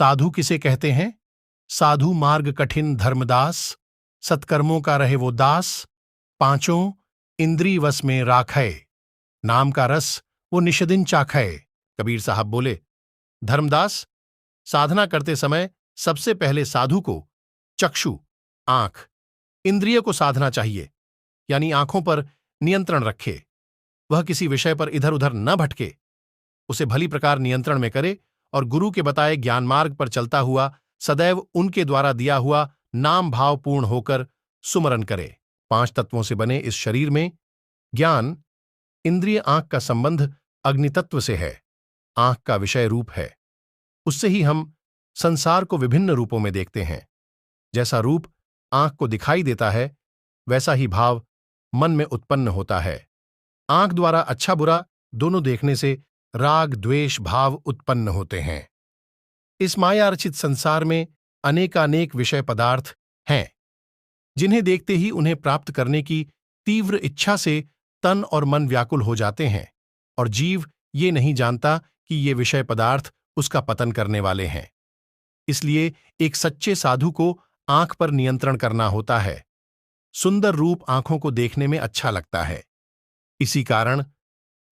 साधु किसे कहते हैं? साधु मार्ग कठिन धर्मदास, सत्कर्मों का रहे वो दास, पांचों इंद्री वश में राखै, नाम का रस वो निष्दिन चाखै। कबीर साहब बोले, धर्मदास, साधना करते समय सबसे पहले साधु को चक्षु, आंख, इंद्रिय को साधना चाहिए, यानी आंखों पर नियंत्रण रखे। वह किसी विषय पर इधर उधर न भटके, उसे भली प्रकार नियंत्रण में करे और गुरु के बताए ज्ञान मार्ग पर चलता हुआ सदैव उनके द्वारा दिया हुआ नाम भाव पूर्ण होकर सुमरन करे। 5 तत्वों से बने इस शरीर में ज्ञान, इंद्रिय आंख का संबंध अग्नि तत्व से है। आंख का विषय रूप है, उससे ही हम संसार को विभिन्न रूपों में देखते हैं। जैसा रूप आंख को दिखाई देता है, वैसा ही भाव मन में उत्पन्न होता है। आंख द्वारा अच्छा बुरा दोनों देखने से राग द्वेष भाव उत्पन्न होते हैं। इस माया रचित संसार में अनेकानेक विषय पदार्थ हैं, जिन्हें देखते ही उन्हें प्राप्त करने की तीव्र इच्छा से तन और मन व्याकुल हो जाते हैं, और जीव ये नहीं जानता कि ये विषय पदार्थ उसका पतन करने वाले हैं। इसलिए एक सच्चे साधु को आंख पर नियंत्रण करना होता है। सुंदर रूप आंखों को देखने में अच्छा लगता है, इसी कारण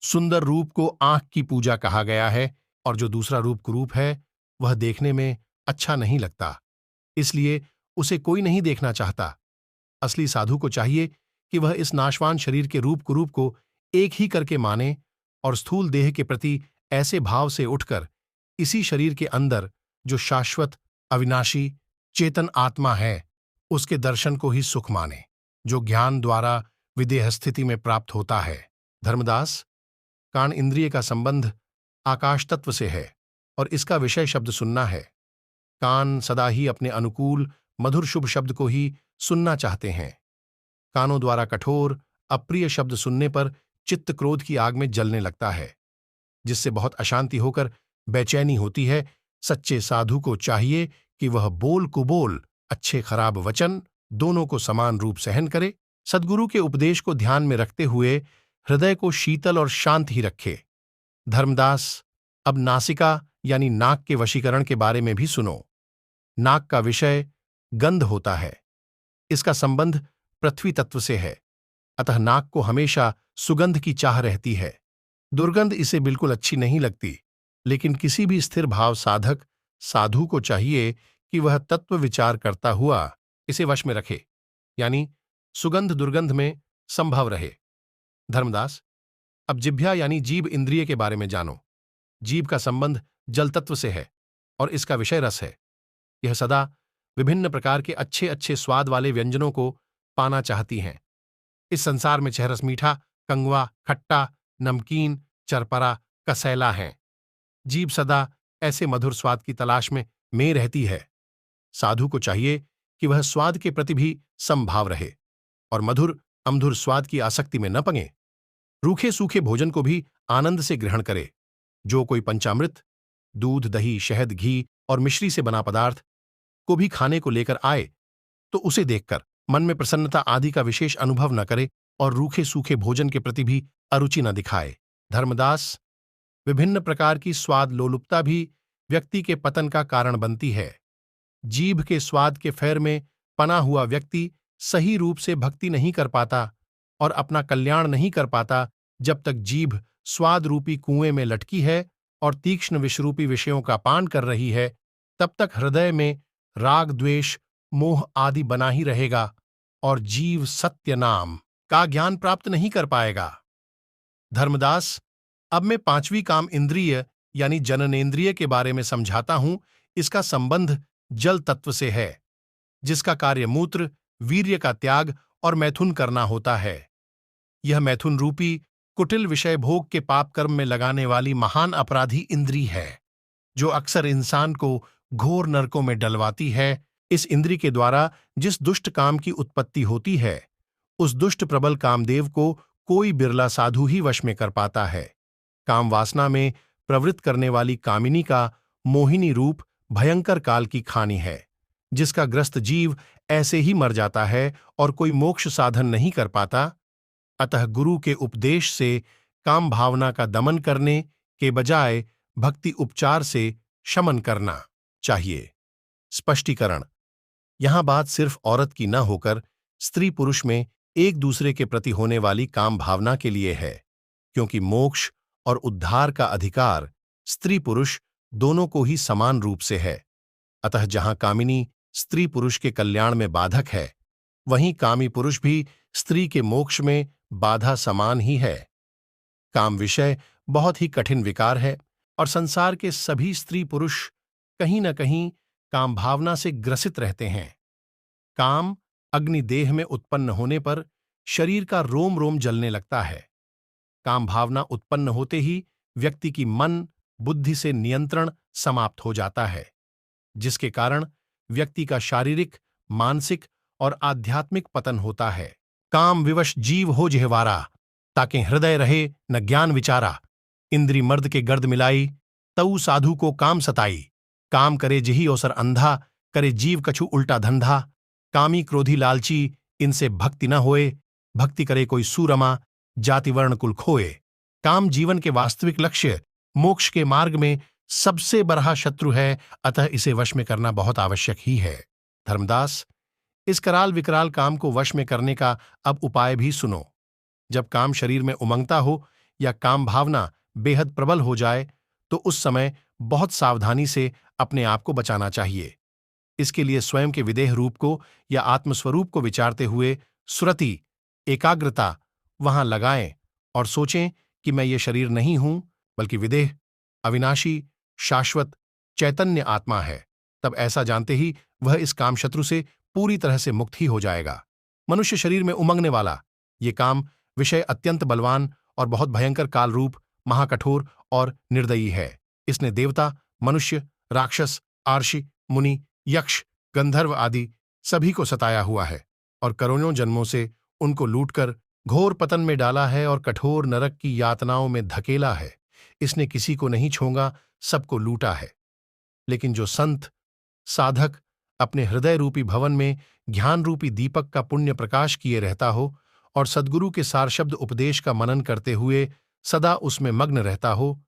सुंदर रूप को आंख की पूजा कहा गया है, और जो दूसरा रूप कुरूप है वह देखने में अच्छा नहीं लगता, इसलिए उसे कोई नहीं देखना चाहता। असली साधु को चाहिए कि वह इस नाशवान शरीर के रूप कुरूप को एक ही करके माने और स्थूल देह के प्रति ऐसे भाव से उठकर इसी शरीर के अंदर जो शाश्वत अविनाशी चेतन आत्मा है, उसके दर्शन को ही सुख माने, जो ज्ञान द्वारा विदेह स्थिति में प्राप्त होता है। धर्मदास, कान इंद्रिय का संबंध आकाश तत्व से है और इसका विषय शब्द सुनना है। कान सदा ही अपने अनुकूल मधुर शुभ शब्द को ही सुनना चाहते हैं। कानों द्वारा कठोर अप्रिय शब्द सुनने पर चित्त क्रोध की आग में जलने लगता है, जिससे बहुत अशांति होकर बेचैनी होती है। सच्चे साधु को चाहिए कि वह बोल कुबोल, अच्छे खराब वचन दोनों को समान रूप सहन करे। सद्गुरु के उपदेश को ध्यान में रखते हुए हृदय को शीतल और शांत ही रखे। धर्मदास, अब नासिका यानी नाक के वशीकरण के बारे में भी सुनो। नाक का विषय गंध होता है, इसका संबंध पृथ्वी तत्व से है, अतः नाक को हमेशा सुगंध की चाह रहती है। दुर्गंध इसे बिल्कुल अच्छी नहीं लगती, लेकिन किसी भी स्थिर भाव साधक साधु को चाहिए कि वह तत्व विचार करता हुआ इसे वश में रखे, यानी सुगंध दुर्गंध में संभव रहे। धर्मदास, अब जिह्वा यानी जीभ इंद्रिय के बारे में जानो। जीभ का संबंध जल तत्व से है और इसका विषय रस है। यह सदा विभिन्न प्रकार के अच्छे अच्छे स्वाद वाले व्यंजनों को पाना चाहती हैं। इस संसार में चहरस मीठा, कंगवा, खट्टा, नमकीन, चरपरा, कसैला हैं। जीभ सदा ऐसे मधुर स्वाद की तलाश में रहती है। साधु को चाहिए कि वह स्वाद के प्रति भी समभाव रहे और मधुर अमधुर स्वाद की आसक्ति में न पंगे। रूखे सूखे भोजन को भी आनंद से ग्रहण करे। जो कोई पंचामृत, दूध, दही, शहद, घी और मिश्री से बना पदार्थ को भी खाने को लेकर आए तो उसे देखकर मन में प्रसन्नता आदि का विशेष अनुभव न करे और रूखे सूखे भोजन के प्रति भी अरुचि न दिखाए। धर्मदास, विभिन्न प्रकार की स्वाद लोलुपता भी व्यक्ति के पतन का कारण बनती है। जीभ के स्वाद के फेर में पना हुआ व्यक्ति सही रूप से भक्ति नहीं कर पाता और अपना कल्याण नहीं कर पाता। जब तक जीभ स्वाद रूपी कुएं में लटकी है और तीक्ष्ण विषरूपी विषयों का पान कर रही है, तब तक हृदय में राग द्वेष मोह आदि बना ही रहेगा और जीव सत्य नाम का ज्ञान प्राप्त नहीं कर पाएगा। धर्मदास, अब मैं 5वीं काम इंद्रिय यानी जननेंद्रिय के बारे में समझाता हूं। इसका संबंध जल तत्व से है, जिसका कार्य मूत्र, वीर्य का त्याग और मैथुन करना होता है। यह मैथुन रूपी कुटिल विषय भोग के पाप कर्म में लगाने वाली महान अपराधी इंद्री है, जो अक्सर इंसान को घोर नरकों में डलवाती है। इस इंद्री के द्वारा जिस दुष्ट काम की उत्पत्ति होती है, उस दुष्ट प्रबल कामदेव को कोई बिरला साधु ही वश में कर पाता है। काम वासना में प्रवृत्त करने वाली कामिनी का मोहिनी रूप भयंकर काल की खानी है, जिसका ग्रस्त जीव ऐसे ही मर जाता है और कोई मोक्ष साधन नहीं कर पाता। अतः गुरु के उपदेश से काम भावना का दमन करने के बजाय भक्ति उपचार से शमन करना चाहिए। स्पष्टीकरण। यहां बात सिर्फ औरत की न होकर स्त्री पुरुष में एक दूसरे के प्रति होने वाली काम भावना के लिए है, क्योंकि मोक्ष और उद्धार का अधिकार स्त्री पुरुष दोनों को ही समान रूप से है। अतः जहां कामिनी स्त्री पुरुष के कल्याण में बाधक है, वहीं कामी पुरुष भी स्त्री के मोक्ष में बाधा समान ही है। काम विषय बहुत ही कठिन विकार है और संसार के सभी स्त्री पुरुष कहीं न कहीं काम भावना से ग्रसित रहते हैं। काम अग्नि देह में उत्पन्न होने पर शरीर का रोम रोम जलने लगता है। काम भावना उत्पन्न होते ही व्यक्ति की मन बुद्धि से नियंत्रण समाप्त हो जाता है, जिसके कारण व्यक्ति का शारीरिक, मानसिक और आध्यात्मिक पतन होता है। काम विवश जीव हो जेहवारा, ताके हृदय रहे न ज्ञान विचारा। इंद्री मर्द के गर्द मिलाई, तऊ साधु को काम सताई। काम करे जिही अवसर अंधा, करे जीव कछु उल्टा धंधा। कामी क्रोधी लालची, इनसे भक्ति न होए। भक्ति करे कोई सुरमा, जाति वर्ण कुल खोए। काम जीवन के वास्तविक लक्ष्य मोक्ष के मार्ग में सबसे बड़ा शत्रु है, अतः इसे वश में करना बहुत आवश्यक ही है। धर्मदास, इस कराल विकराल काम को वश में करने का अब उपाय भी सुनो। जब काम शरीर में उमंगता हो या काम भावना बेहद प्रबल हो जाए, तो उस समय बहुत सावधानी से अपने आप को बचाना चाहिए। इसके लिए स्वयं के विदेह रूप को या आत्मस्वरूप को विचारते हुए सुरति, एकाग्रता वहां लगाएं और सोचें कि मैं ये शरीर नहीं हूं, बल्कि विदेह अविनाशी, शाश्वत, चैतन्य आत्मा है। तब ऐसा जानते ही वह इस काम शत्रु से पूरी तरह से मुक्त ही हो जाएगा। मनुष्य शरीर में उमंगने वाला ये काम विषय अत्यंत बलवान और बहुत भयंकर काल रूप, महाकठोर और निर्दयी है। इसने देवता, मनुष्य, राक्षस, आर्षि, मुनि, यक्ष, गंधर्व आदि सभी को सताया हुआ है और करोड़ों जन्मों से उनको लूटकर घोर पतन में डाला है और कठोर नरक की यातनाओं में धकेला है। इसने किसी को नहीं छोंगा, सबको लूटा है। लेकिन जो संत, साधक अपने हृदय रूपी भवन में ज्ञान रूपी दीपक का पुण्य प्रकाश किए रहता हो और सद्गुरु के सार शब्द उपदेश का मनन करते हुए सदा उसमें मग्न रहता हो,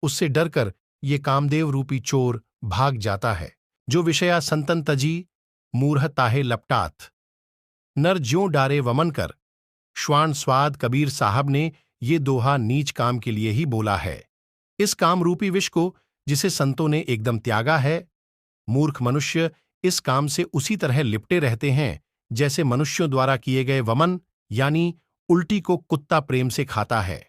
उससे डरकर ये कामदेव रूपी चोर भाग जाता है। जो विषया संतन तजी, मूर्ह ताहे लपटात। नर ज्यों डारे वमन कर। श्वान स्वाद कबीर साहब ने ये दोहा नीच काम के लिए ही बोला है। इस काम रूपी विष को जिसे संतों ने एकदम त्यागा है, मूर्ख मनुष्य इस काम से उसी तरह लिपटे रहते हैं जैसे मनुष्यों द्वारा किए गए वमन यानी उल्टी को कुत्ता प्रेम से खाता है।